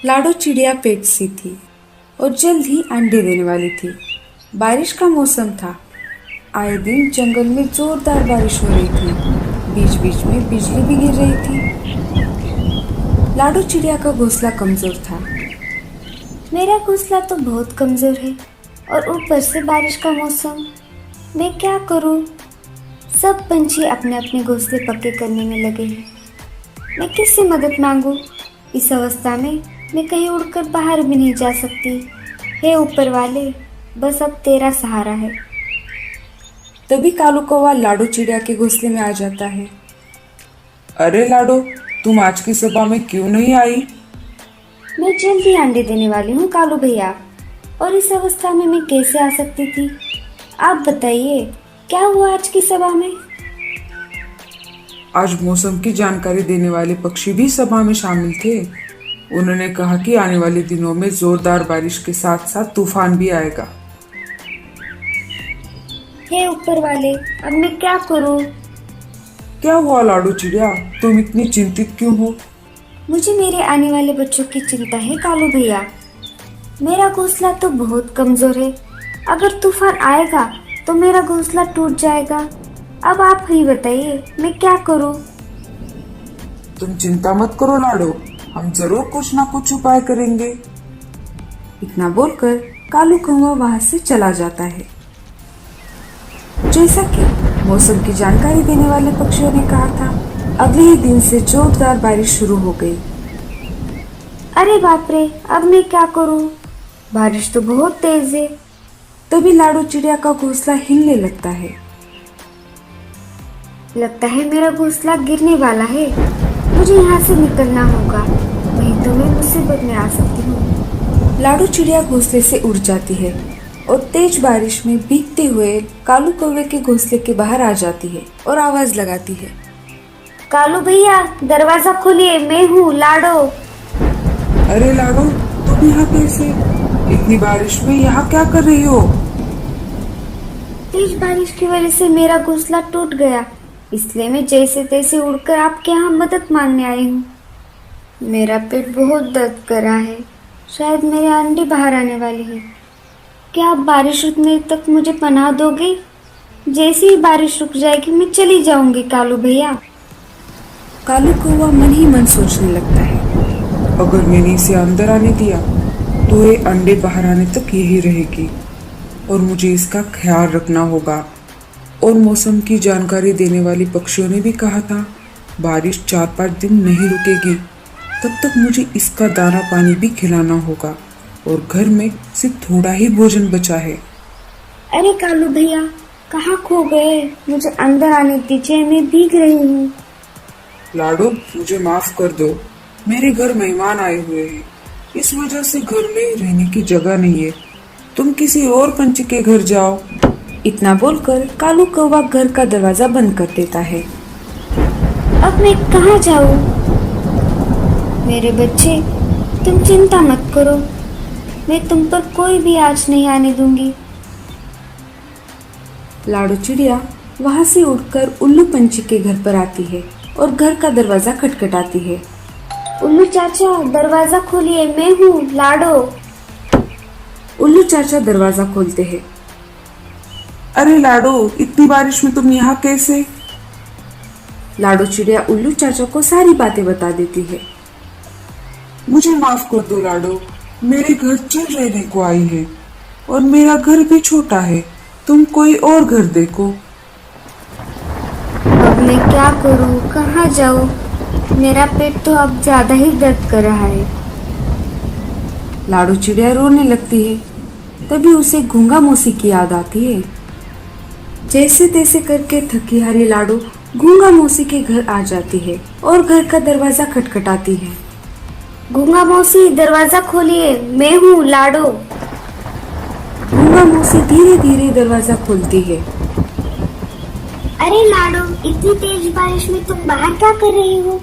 लाडो चिड़िया पेट सी थी और जल्द ही अंडे देने वाली थी। बारिश का मौसम था। आए दिन जंगल में जोरदार बारिश हो रही थी। बीच बीच में बिजली भी गिर रही थी। लाडो चिड़िया का घोंसला कमजोर था। मेरा घोंसला तो बहुत कमजोर है और ऊपर से बारिश का मौसम। मैं क्या करूं? सब पंछी अपने अपने घोंसले पक्के करने में लगे हैं। मैं किससे मदद मांगूं? इस अवस्था में मैं कहीं उड़कर बाहर भी नहीं जा सकती। हे ऊपर वाले, बस अब तेरा सहारा है। तभी कालू कौवा लाडो चिड़िया के घोंसले में आ जाता है। अरे लाडो, तुम आज की सभा में क्यों नहीं आई? मैं जल्द ही अंडे देने वाली हूँ कालू भैया, और इस अवस्था में मैं कैसे आ सकती थी? आप बताइए, क्या हुआ आज की सभा में? आज मौसम की जानकारी देने वाले पक्षी भी सभा में शामिल थे। उन्होंने कहा कि आने वाले दिनों में जोरदार बारिश के साथ साथ तूफान भी आएगा। हे ऊपर वाले, अब मैं क्या करूं? क्या हुआ लाडो चिड़िया, तुम इतनी चिंतित क्यों हो? मुझे मेरे आने वाले बच्चों की चिंता है कालू भैया। मेरा घोंसला तो बहुत कमजोर है। अगर तूफान आएगा तो मेरा घोंसला टूट जाएगा। अब आप ही बताइए, मैं क्या करूं? तुम चिंता मत करो लाडो, हम जरूर कुछ ना कुछ उपाय करेंगे। इतना बोलकर कालू कौवा वहां से चला जाता है। जैसा कि मौसम की जानकारी देने वाले पक्षियों ने कहा था, अगले ही दिन से जोरदार बारिश शुरू हो गई। अरे बाप रे, अब मैं क्या करूं? बारिश तो बहुत तेज है। तभी लाडो चिड़िया का घोंसला हिलने लगता है। लगता है मेरा घोंसला गिरने वाला है। मुझे यहाँ से निकलना होगा, नहीं तो मैं मुसीबत में आ सकती हूँ। लाडो चिड़िया घोंसले से उड़ जाती है और तेज बारिश में भीगते हुए कालू कौवे के घोंसले के बाहर आ जाती है और आवाज लगाती है। कालू भैया, दरवाजा खोलिए, मैं हूँ लाडो। अरे लाडो, तुम यहाँ कैसे? इतनी बारिश में यहाँ क्या कर रही हो? तेज बारिश की वजह से मेरा घोंसला टूट गया, इसलिए मैं जैसे तैसे उड़कर आपके यहाँ मदद मांगने आई हूँ। मेरा पेट बहुत दर्द कर रहा है, शायद मेरे अंडे बाहर आने वाले हैं। क्या आप बारिश रुकने तक मुझे पनाह दोगे? जैसे ही बारिश रुक जाएगी मैं चली जाऊंगी कालू भैया। कालू कौवा मन ही मन सोचने लगता है, अगर मैंने इसे अंदर आने दिया तो ये अंडे बाहर आने तक यही रहेगी और मुझे इसका ख्याल रखना होगा। और मौसम की जानकारी देने वाले पक्षियों ने भी कहा था बारिश 4-5 दिन नहीं रुकेगी, तब तक मुझे इसका दाना पानी भी खिलाना होगा और घर में सिर्फ थोड़ा ही भोजन बचा है। अरे कालू भैया, कहाँ खो गए? मुझे अंदर आने दीजिए, मैं भीग रही हूँ। लाडो, मुझे माफ कर दो, मेरे घर मेहमान आए हुए हैं, इस वजह से घर में रहने की जगह नहीं है। तुम किसी और पंछी के घर जाओ। इतना बोलकर कालू कौवा घर का दरवाजा बंद कर देता है। अब मैं कहाँ जाऊँ? मेरे बच्चे, तुम चिंता मत करो, मैं तुम पर कोई भी आँच नहीं आने दूंगी। लाडो चिड़िया वहां से उड़कर उल्लू पंछी के घर पर आती है और घर का दरवाजा खटखटाती है। उल्लू चाचा, दरवाजा खोलिए, मैं हूँ लाडो। उल्लू चाचा दरवाजा खोलते हैं। अरे लाडो, इतनी बारिश में तुम यहाँ कैसे? लाडो चिड़िया उल्लू चाचा को सारी बातें बता देती है। मुझे माफ कर दो लाडो, मेरे घर चल रहने को आई है और मेरा घर भी छोटा है, तुम कोई और घर देखो। अब मैं क्या करूँ, कहाँ जाऊँ? मेरा पेट तो अब ज्यादा ही दर्द कर रहा है। लाडो चिड़िया रोने लगती है। तभी उसे गूंगा मौसी की याद आती है। जैसे तैसे करके थकी हारी लाडो गूंगा मौसी के घर आ जाती है और घर का दरवाजा खटखटाती है। गूंगा मौसी, दरवाजा खोलिए, मैं हूँ लाडो। गूंगा मौसी धीरे धीरे दरवाजा खोलती है। अरे लाडो, इतनी तेज बारिश में तुम बाहर क्या कर रही हो?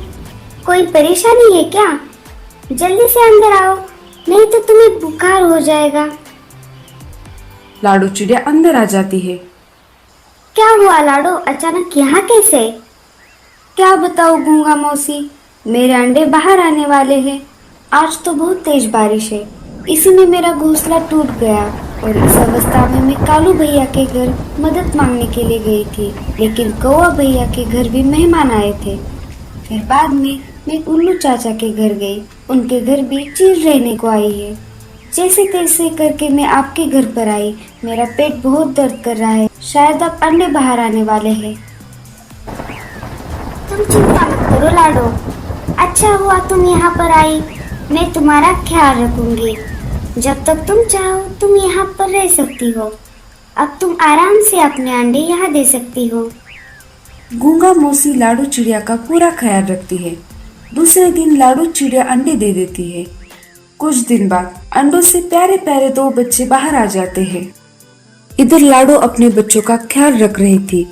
कोई परेशानी है क्या? जल्दी से अंदर आओ, नहीं तो तुम्हें बुखार हो जाएगा। लाडो चिड़िया अंदर आ जाती है। क्या हुआ लाडो, अचानक यहाँ कैसे? क्या बताओ गूंगा मौसी, मेरे अंडे बाहर आने वाले हैं। आज तो बहुत तेज बारिश है, इसी में मेरा घोंसला टूट गया और इस अवस्था में मैं कालू भैया के घर मदद मांगने के लिए गई थी, लेकिन कौवा भैया के घर भी मेहमान आए थे। फिर बाद में मैं उल्लू चाचा के घर गई, उनके घर भी चील रहने को आई है। जैसे तैसे करके मैं आपके घर पर आई। मेरा पेट बहुत दर्द कर रहा है, शायद अब अंडे बाहर आने वाले हैं। तुम चिंता मत करो लाडो, अच्छा हुआ तुम यहाँ पर आई। मैं तुम्हारा ख्याल रखूंगी। जब तक तुम चाहो तुम यहाँ पर रह सकती हो। अब तुम आराम से अपने अंडे यहाँ दे सकती हो। गूंगा मौसी लाडू चिड़िया का पूरा ख्याल रखती है। दूसरे दिन लाडू चिड़िया अंडे दे देती है। कुछ दिन बाद अंडों से प्यारे प्यारे 2 बच्चे बाहर आ जाते हैं। इधर लाडो अपने बच्चों का ख्याल रख रही थी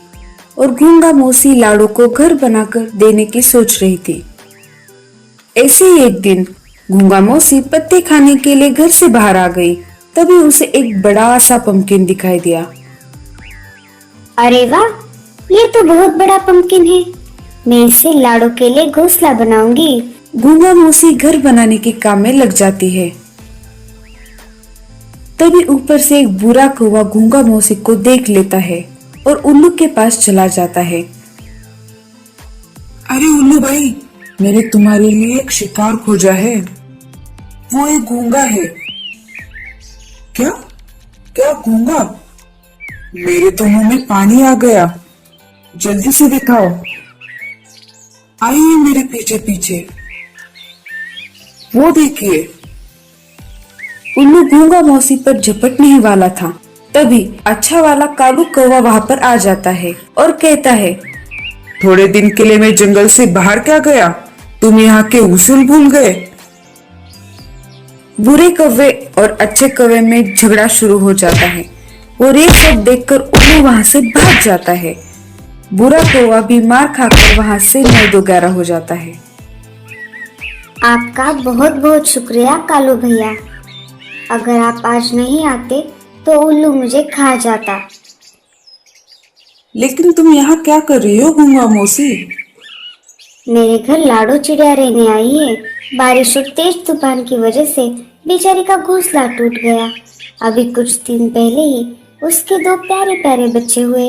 और गूंगा मौसी लाडो को घर बनाकर देने की सोच रही थी। ऐसे ही एक दिन गूंगा मौसी पत्ते खाने के लिए घर से बाहर आ गई। तभी उसे एक बड़ा सा पंपकिन दिखाई दिया। अरे वाह, ये तो बहुत बड़ा पंपकिन है। मैं इससे लाडो के लिए घोंसला बनाऊंगी। गूंगा मौसी घर बनाने के काम में लग जाती है। तभी ऊपर से एक बुरा कौवा गूंगा मौसी को देख लेता है और उल्लू के पास चला जाता है। अरे उल्लू भाई, मैंने तुम्हारे लिए एक शिकार खोजा है। वो एक गूंगा है। क्या क्या गूंगा? मेरे तो मुंह में पानी आ गया। जल्दी से दिखाओ। आइए मेरे पीछे पीछे। वो देखिए। उल्लू गूंगा मौसी पर झपटने ही वाला था। तभी अच्छा वाला कालू कौवा वहां पर आ जाता है और कहता है, थोड़े दिन के लिए मैं जंगल से बाहर क्या गया? तुम यहाँ के उसूल भूल गए? बुरे कौवे और अच्छे कौवे में झगड़ा शुरू हो जाता है और एक सब देखकर उल्लू वहां से भाग जाता है। बुरा कौवा भी मार खाकर वहां से 9-11 हो जाता है। आपका बहुत बहुत शुक्रिया कालू भैया। अगर आप आज नहीं आते तो उल्लू मुझे खा जाता। लेकिन तुम यहाँ क्या कर रही हो गूंगा मौसी? मेरे घर लाडो चिड़िया रहने आई है। बारिश और तेज तूफान की वजह से बेचारी का घोंसला टूट गया। अभी कुछ दिन पहले ही उसके 2 प्यारे प्यारे बच्चे हुए।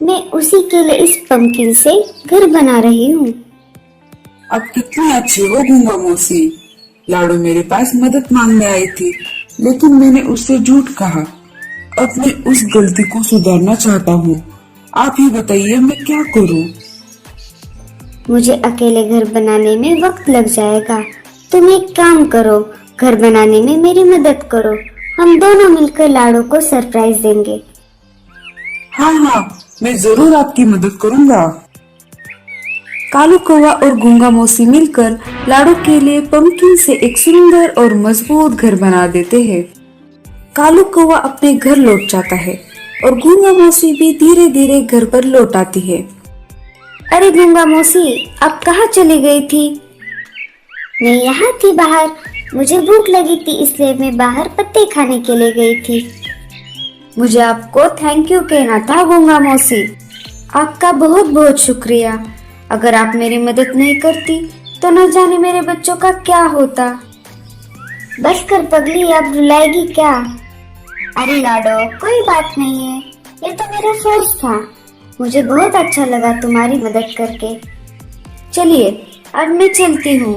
मैं उसी के लिए इस पंपकिन से घर बना रही हूँ। अब कितनी अच्छी हो गूंगा मौसी। लाडो मेरे पास मदद मांगने आई थी, लेकिन मैंने उससे झूठ कहा। अब मैं उस गलती को सुधारना चाहता हूँ। आप ही बताइए मैं क्या करूँ? मुझे अकेले घर बनाने में वक्त लग जाएगा। तुम एक काम करो, घर बनाने में मेरी मदद करो। हम दोनों मिलकर लाडो को सरप्राइज देंगे। हाँ हाँ, मैं जरूर आपकी मदद करूँगा। कालू कौवा और गूंगा मौसी मिलकर लाडो के लिए पंपकिन से एक सुंदर और मजबूत घर बना देते हैं। कालू कौवा अपने घर लौट जाता है और गूंगा मौसी भी धीरे धीरे घर पर लौट आती है। अरे गंगा मौसी, अब कहाँ चली गई थी? मैं यहाँ थी बाहर। मुझे भूख लगी थी, इसलिए मैं बाहर पत्ते खाने के लिए गई थी। मुझे आपको थैंक यू कहना था गूंगा मौसी। आपका बहुत बहुत शुक्रिया। अगर आप मेरी मदद नहीं करती तो न जाने मेरे बच्चों का क्या होता। बस कर पगली, अब रुलाएगी क्या? अरे लाडो, कोई बात नहीं है। ये तो मेरा फर्ज था। मुझे बहुत अच्छा लगा तुम्हारी मदद करके। चलिए अब मैं चलती हूँ।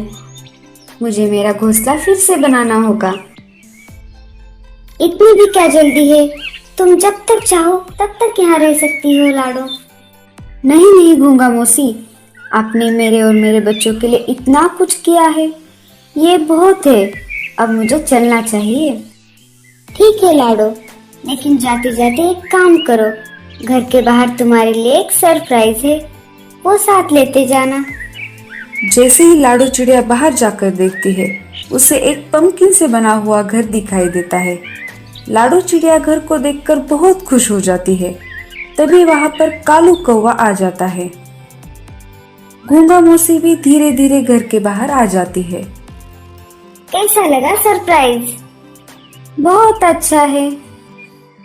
मुझे मेरा घोंसला फिर से बनाना होगा। इतनी भी क्या जल्दी है? तुम जब तक चाहो तब तक यहाँ रह सकती हो लाडो। नहीं नहीं गूंगा मौसी, आपने मेरे और मेरे बच्चों के लिए इतना कुछ किया है, ये बहुत है। अब मुझे चलना चाहिए। ठीक है लाडो, लेकिन जाते जाते एक काम करो। घर के बाहर तुम्हारे लिए एक सरप्राइज है, वो साथ लेते जाना। जैसे ही लाडो चिड़िया बाहर जाकर देखती है, उसे एक पंपकिन से बना हुआ घर दिखाई देता है। लाडो चिड़िया घर को देखकर बहुत खुश हो जाती है। तभी वहां पर कालू कौवा आ जाता है। गूंगा मौसी भी धीरे धीरे घर के बाहर आ जाती है। कैसा लगा सरप्राइज? बहुत अच्छा है।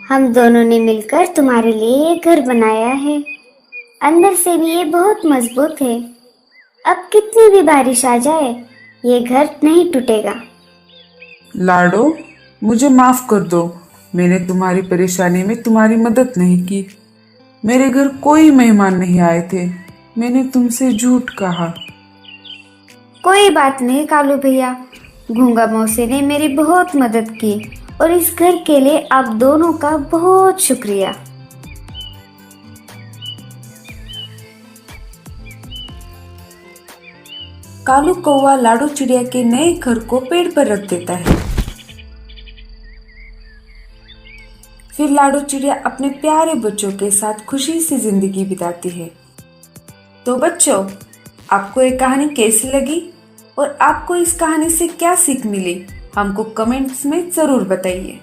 हम दोनों ने मिलकर तुम्हारे लिए ये घर बनाया है। अंदर से भी ये बहुत मजबूत है। अब कितनी भी बारिश आ जाए, ये घर नहीं टूटेगा। लाडो, मुझे माफ कर दो। मैंने तुम्हारी परेशानी में तुम्हारी मदद नहीं की। मेरे घर कोई मेहमान नहीं आए थे। मैंने तुमसे झूठ कहा। कोई बात नहीं कालू भैया, गूंगा मौसी ने मेरी बहुत मदद की और इस घर के लिए आप दोनों का बहुत शुक्रिया। कालू कौवा लाडो चिड़िया के नए घर को पेड़ पर रख देता है। फिर लाडो चिड़िया अपने प्यारे बच्चों के साथ खुशी से जिंदगी बिताती है। तो बच्चों, आपको ये कहानी कैसी लगी और आपको इस कहानी से क्या सीख मिली, हमको कमेंट्स में जरूर बताइए।